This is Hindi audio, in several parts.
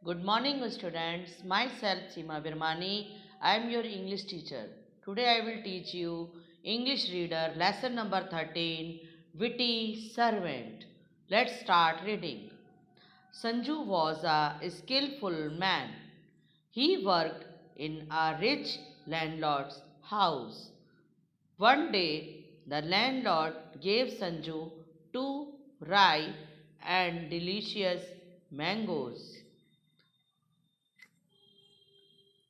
Good morning, students. Myself Seema Birmani. I am your English teacher. Today I will teach you English Reader lesson number 13, Witty Servant. Let's start reading. Sanju was a skillful man. He worked in a rich landlord's house. One day, the landlord gave Sanju two ripe and delicious mangoes.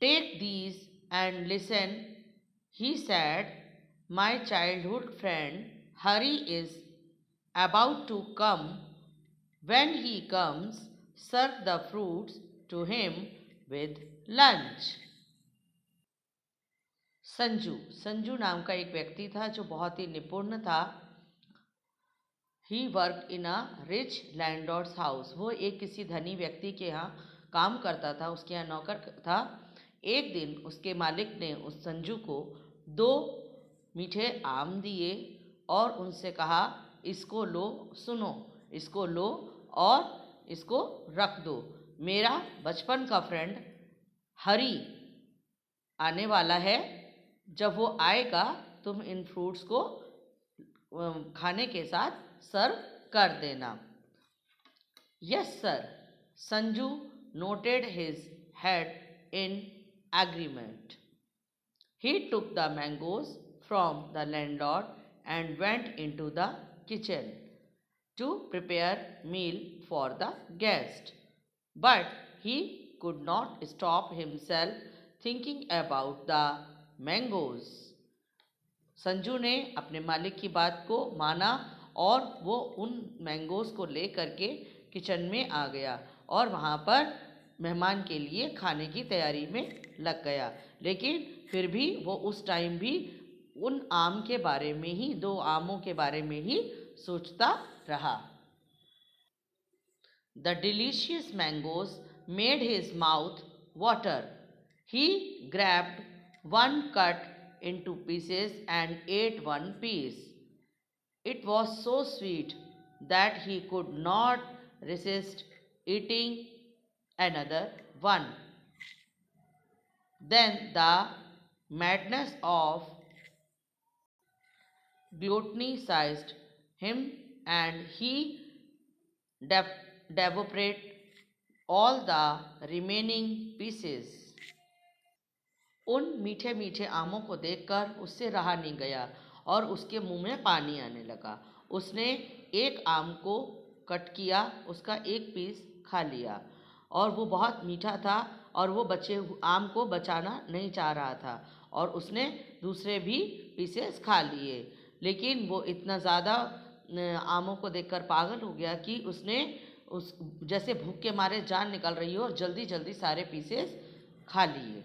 Take these and listen, he said. My childhood friend Hari is about to come. When he comes, serve the fruits to him with lunch. Sanju Sanju नाम का एक व्यक्ति था जो बहुत ही निपुण था. He work in a rich landlord's house. वो एक किसी धनी व्यक्ति के यहाँ काम करता था, उसके यहाँ नौकर था. एक दिन उसके मालिक ने उस संजू को 2 मीठे आम दिए और उनसे कहा, इसको लो, सुनो, इसको लो और इसको रख दो. मेरा बचपन का फ्रेंड हरी आने वाला है. जब वो आएगा तुम इन फ्रूट्स को खाने के साथ सर्व कर देना. Yes sir. Sanju noted his head in agreement. He took the mangoes from the landlord and went into the kitchen to prepare meal for the guest. But he could not stop himself thinking about the mangoes. Sanju ने अपने मालिक की बात को माना और वो उन मैंगोज़ को ले करके किचन में आ गया और वहाँ पर मेहमान के लिए खाने की तैयारी में लग गया. लेकिन फिर भी वो उस टाइम भी उन आम के बारे में ही, 2 आमों के बारे में ही सोचता रहा. The delicious mangoes made his mouth water. He grabbed one, cut into pieces and ate one piece. It was so sweet that he could not resist eating another one. Then the madness of gluttony seized him and he devoured all the remaining pieces. उन मीठे मीठे आमों को देखकर उससे रहा नहीं गया और उसके मुंह में पानी आने लगा. उसने एक आम को कट किया, उसका एक पीस खा लिया और वो बहुत मीठा था और वो बचे आम को बचाना नहीं चाह रहा था और उसने दूसरे भी पीसेस खा लिए. लेकिन वो इतना ज़्यादा आमों को देखकर पागल हो गया कि उसने उस जैसे भूख के मारे जान निकल रही हो और जल्दी जल्दी सारे पीसेस खा लिए.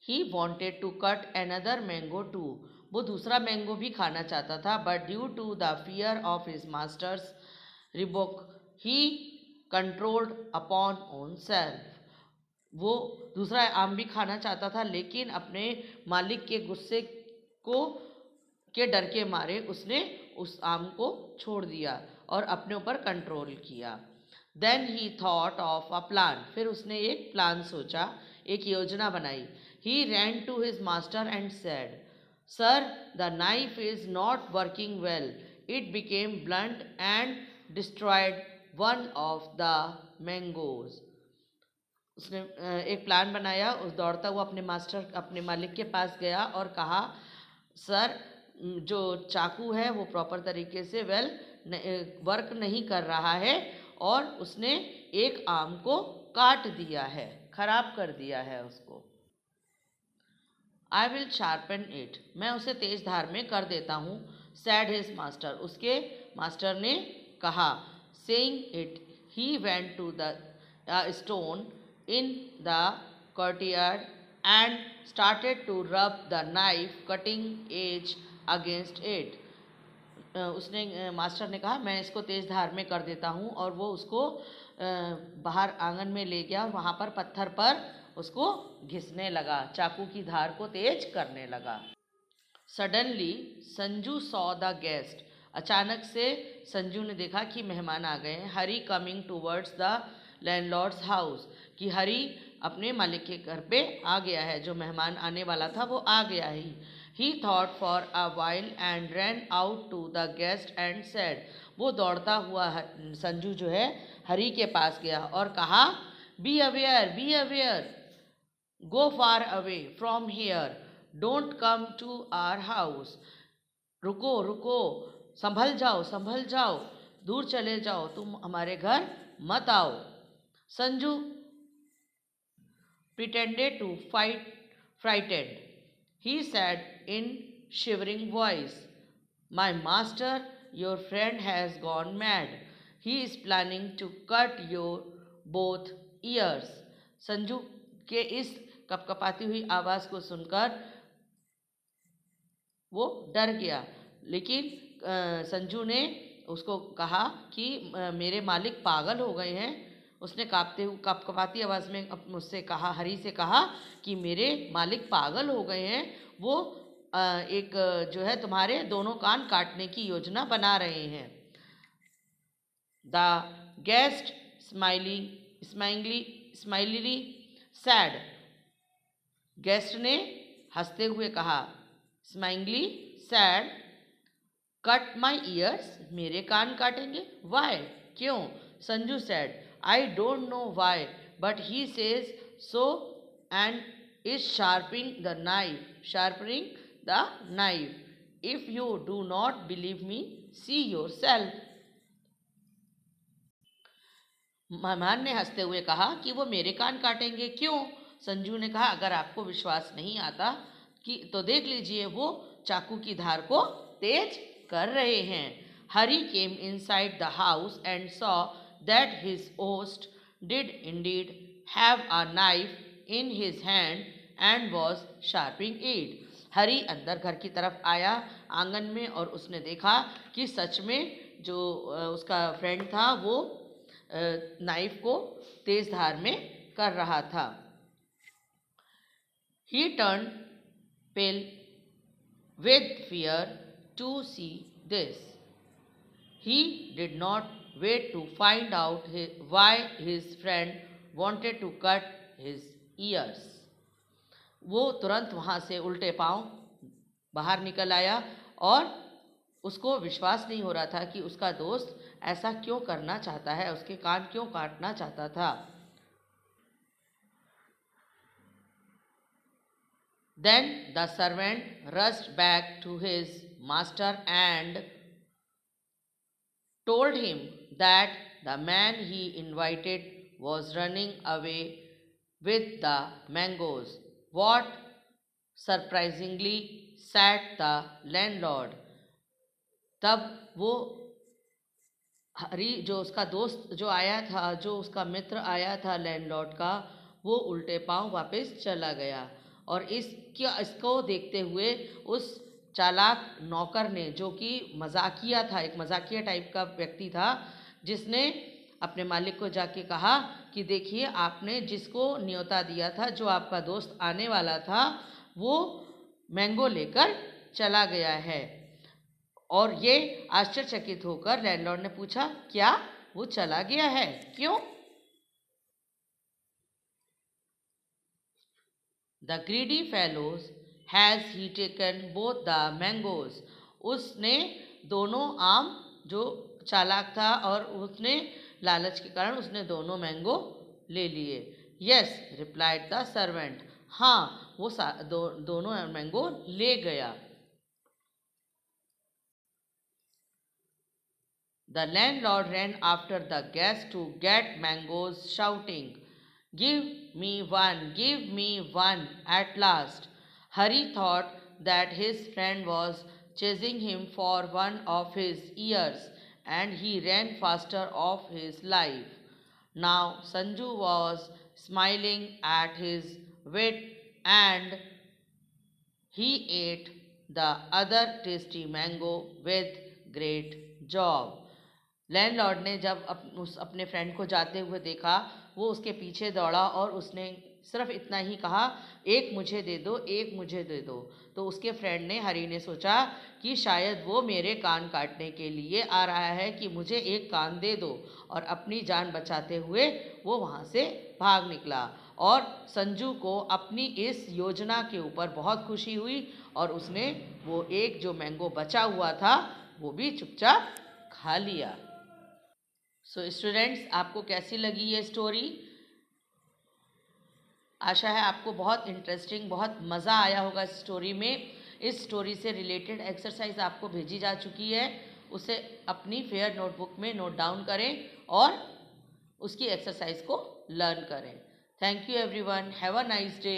He wanted to cut another mango too. वो दूसरा मैंगो भी खाना चाहता था. But due to the fear of his master's rebuke, he controlled upon himself. वो दूसरा आम भी खाना चाहता था लेकिन अपने मालिक के गुस्से के डर के मारे उसने उस आम को छोड़ दिया और अपने ऊपर कंट्रोल किया. Then he thought of a plan. फिर उसने एक प्लान सोचा, एक योजना बनाई. He ran to his master and said, Sir, the knife is not working well. It became blunt and destroyed one of the mangoes. उसने एक प्लान बनाया. उस दौड़ता हुआ अपने मालिक के पास गया और कहा, सर, जो चाकू है वो प्रॉपर तरीके से वर्क नहीं कर रहा है और उसने एक आम को काट दिया है, खराब कर दिया है उसको. I will sharpen it. मैं उसे तेज धार में कर देता हूँ. Said his master. उसके मास्टर ने कहा. Saying it, he went to the stone in the courtyard and started to rub the knife cutting edge against it. उसने मास्टर ने कहा, मैं इसको तेज धार में कर देता हूँ और वो उसको बाहर आंगन में ले गया और वहाँ पर पत्थर पर उसको घिसने लगा, चाकू की धार को तेज करने लगा. Suddenly Sanju saw the guest. अचानक से संजू ने देखा कि मेहमान आ गए हैं. Hari coming towards the landlord's house, कि हरी अपने मालिक के घर पे आ गया है, जो मेहमान आने वाला था वो आ गया ही। He thought for a while and ran out to the guest and said, वो दौड़ता हुआ संजू जो है हरी के पास गया और कहा, be aware, go far away from here, don't come to our house. रुको, संभल जाओ, दूर चले जाओ, तुम हमारे घर मत आओ। Sanju pretended to frightened. He said in shivering voice, my master, your friend has gone mad. He is planning to cut your both ears. Sanju के इस कपकपाती हुई आवाज़ को सुनकर वो डर गया, लेकिन संजू ने उसको कहा कि मेरे मालिक पागल हो गए हैं। उसने कपकपाती आवाज़ में मुझसे कहा, हरी से कहा कि मेरे मालिक पागल हो गए हैं, वो एक जो है तुम्हारे दोनों कान काटने की योजना बना रहे हैं। The guest smiley sad, guest ने हंसते हुए कहा, स्माइली सैड, कट माई ईयर्स, मेरे कान काटेंगे, वाई, क्यों? Sanju sad, I don't know why, but he says so and is sharpening the knife, if you do not believe me, see your self. मेहमान ने हंसते हुए कहा कि वो मेरे कान काटेंगे, क्यों? संजू ने कहा, अगर आपको विश्वास नहीं आता कि तो देख लीजिए, वो चाकू की धार को तेज कर रहे हैं। Hari came inside the house and saw that his host did indeed have a knife in his hand and was sharping it. Hari अंदर घर की तरफ आया आंगन में, और उसने देखा कि सच में जो उसका फ्रेंड था वो नाइफ को तेज धार में कर रहा था। He turned pale with fear to see this. He did not wait to find out why his friend wanted to cut his ears. वो तुरंत वहाँ से उल्टे पांव बाहर निकल आया, और उसको विश्वास नहीं हो रहा था कि उसका दोस्त ऐसा क्यों करना चाहता है, उसके कान क्यों काटना चाहता था। Then the servant rushed back to his master and told him that the man he invited was running away with the mangoes. What surprisingly said the landlord. तब वो हरी, जो उसका दोस्त जो आया था, जो उसका मित्र आया था लैंडलॉर्ड का, वो उल्टे पांव वापस चला गया। और इसको देखते हुए उस चालाक नौकर ने, जो कि मजाकिया था, एक मजाकिया टाइप का व्यक्ति था, जिसने अपने मालिक को जाके कहा कि देखिए, आपने जिसको न्योता दिया था, जो आपका दोस्त आने वाला था, वो मैंगो लेकर चला गया है। और ये आश्चर्यचकित होकर लैंडलॉर्ड ने पूछा, क्या वो चला गया है, क्यों? The greedy fellows, has he taken both the mangoes? उसने दोनों आम, जो चालाक था और उसने लालच के कारण उसने दोनों मैंगो ले लिए। Yes, replied the servant. हाँ, वो दोनों मैंगो ले गया। The landlord ran after the guest to get mangoes, shouting, give me one at last. Hurry thought that his friend was chasing him for one of his ears, and he ran faster of his life. Now Sanju was smiling at his wit, and he ate the other tasty mango with great joy. Landlord ने जब अपने फ्रेंड को जाते हुए देखा, वो उसके पीछे दौड़ा और उसने सिर्फ इतना ही कहा, एक मुझे दे दो, एक मुझे दे दो। तो उसके फ्रेंड ने, हरी ने सोचा कि शायद वो मेरे कान काटने के लिए आ रहा है कि मुझे एक कान दे दो, और अपनी जान बचाते हुए वो वहाँ से भाग निकला। और संजू को अपनी इस योजना के ऊपर बहुत खुशी हुई और उसने वो एक जो मैंगो बचा हुआ था वो भी चुपचाप खा लिया। सो स्टूडेंट्स, आपको कैसी लगी ये स्टोरी? आशा है आपको बहुत इंटरेस्टिंग, बहुत मज़ा आया होगा इस स्टोरी में। इस स्टोरी से रिलेटेड एक्सरसाइज आपको भेजी जा चुकी है, उसे अपनी फेयर नोटबुक में नोट डाउन करें और उसकी एक्सरसाइज को लर्न करें। Thank you everyone, have a nice day.